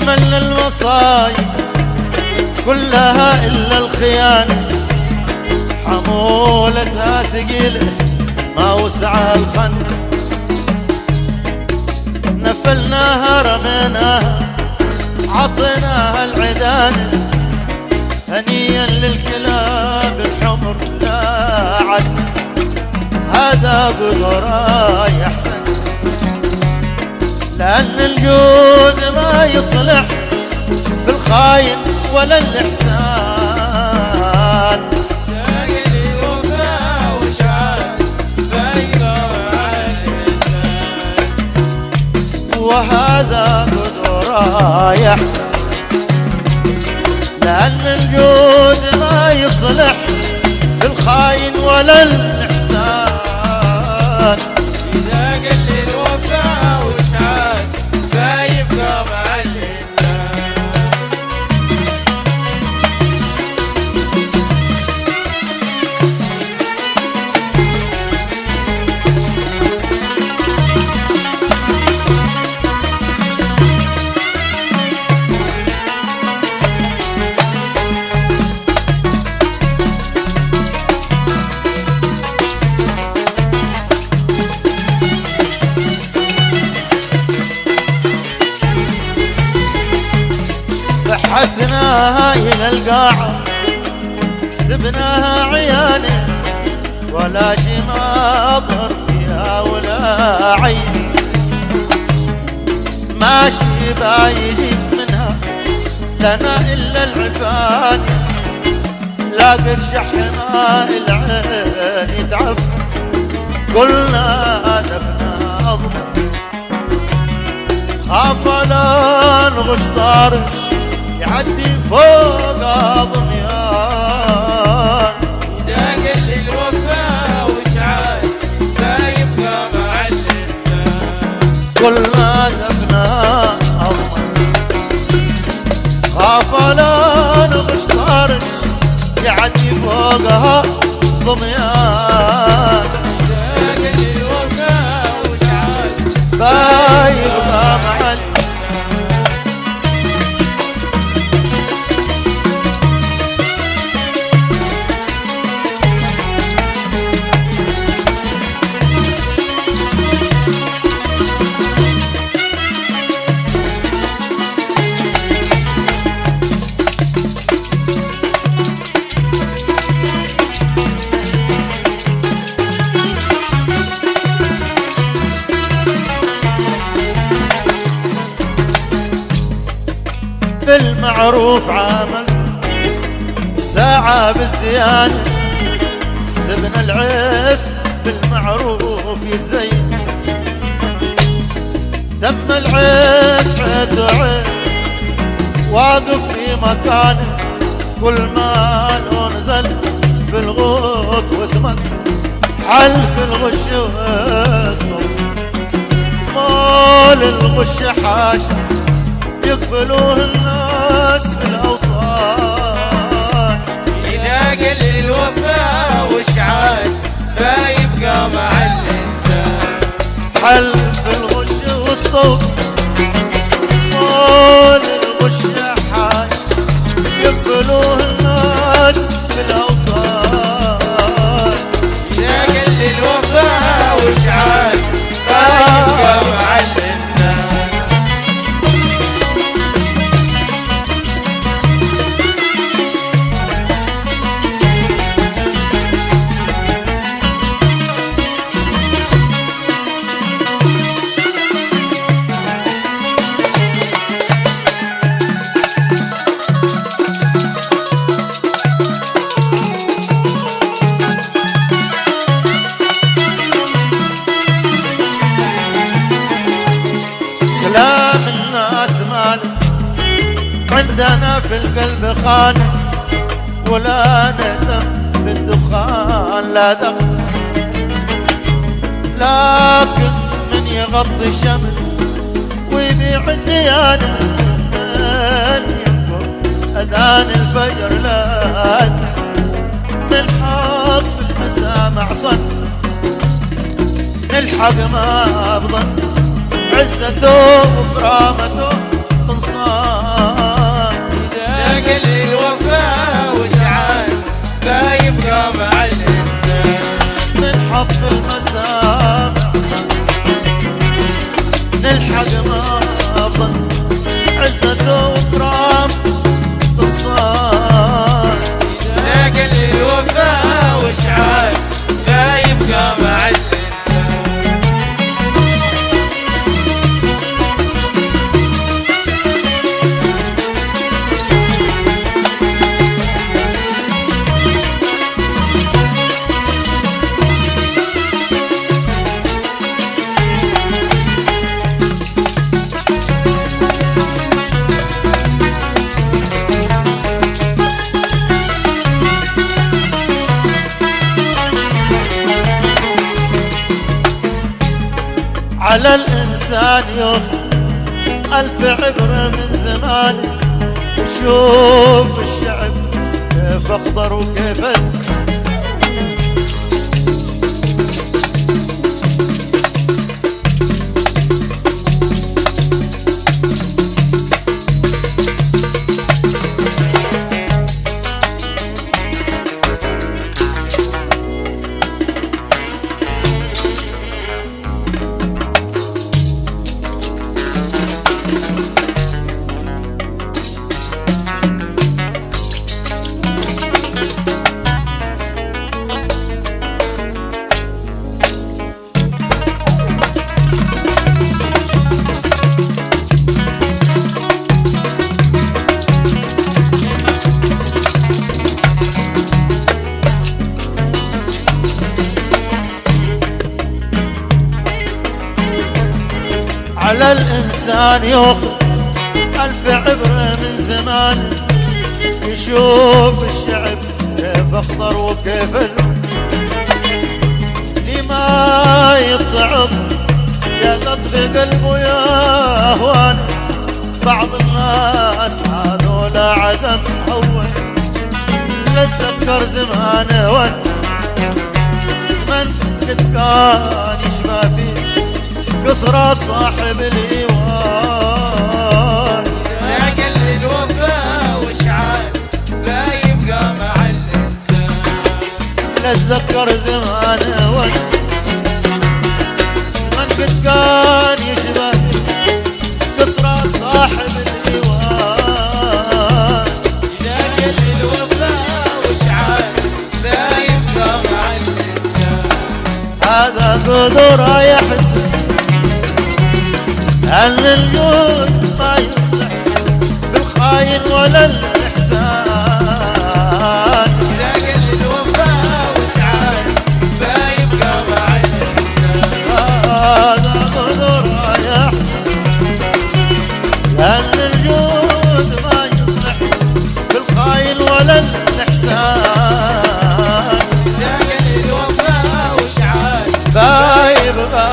تحملنا المصايب كلها إلا الخيانة، حمولتها ثقيلة ما وسعها الخن، نفلناها رميناها عطيناها العدانة، هنيا للكلاب الحمر لا عد، هذا قدره يحسن، لأن الجود ما يصلح في الخاين ولا الإحسان. لاقي الوفاء وشعار بايقة مع الإنسان، وهذا قدره يحسن، لأن الجود ما يصلح في الخاين ولا الإحسان. إذا قل الوفاء وشعار بايقة مع الإنسان. بحثناها إلى القاعة حسبناها عيانة، ولا شي ما أظهر فيها ولا عين، ماشي بايدين منها لنا إلا العفان، لا قرش حماء العين يتعف، قلنا دفنها أضمن، خاف لا نغش طارش يعدي فوق ضميان. إذا قل الوفاء وشعار بايبقى مع الإنسان، قلنا دفنها أضمن، خاف لا نغش طارش يعدي فوقها ضميان. إذا قل الوفاء وشعار بايبقى مع بالمعروف عامل ساعة بالزيادة، حسبنا العيف بالمعروف يزين، دم العيف عد عيف واقف في مكانه، كل ما لو نزل في الغوط وثمن حلف الغش واسطر، مال الغش حاشا يقبلوه الناس في الأوطان. إذا قل الوفاء وشعار بايبقى مع الإنسان، حلف الغش وسطو مال الغش حاج يقبلوه الناس في الأوطان. إذا قل الوفاء وشعار بايبقى مع الإنسان. كلام الناس مالك عندنا في القلب خانة، ولا نهتم بالدخان لا دخل، لكن من يغطي الشمس ويبيع الديانة، من ينكر أذان الفجر لا نلحق في المسامع صن، نلحق ما بظن عزته وكرامته تنصان. حق ما ظن عزته وكرام تصان لاقى الوفاء وشعار ما يبقى مع الإنسان. على الإنسان ياخذ ألف عبرة من زمان يشوف الشعب كيف أخضر وكيف على الإنسان ياخذ ألف عبرة من زمان يشوف الشعب كيف أخضر وكيف أزرق لما يتعب يقط في قلبه يا أهوان بعض الناس هذولا عزم هون نتذكر زمان وان زمن قد كان يشبه فيه قصرة صاحب الإيوان لاقى الوفاء وشعار لا يبقى مع الإنسان. نتذكر زمان وان زمن قد كان يشبه قصرة صاحب الإيوان لاقى الوفاء وشعار لا يبقى مع الإنسان. هذا قدر يحزن أن الجود ما يصلح في الخاين ولا الإحسان لاقى الوفاء وشعار ما يبقى مع الإنسان. هذا قدر يحزن أن الجود ما يصلح في الخاين ولا الإحسان لاقى الوفاء وشعار ما يبقى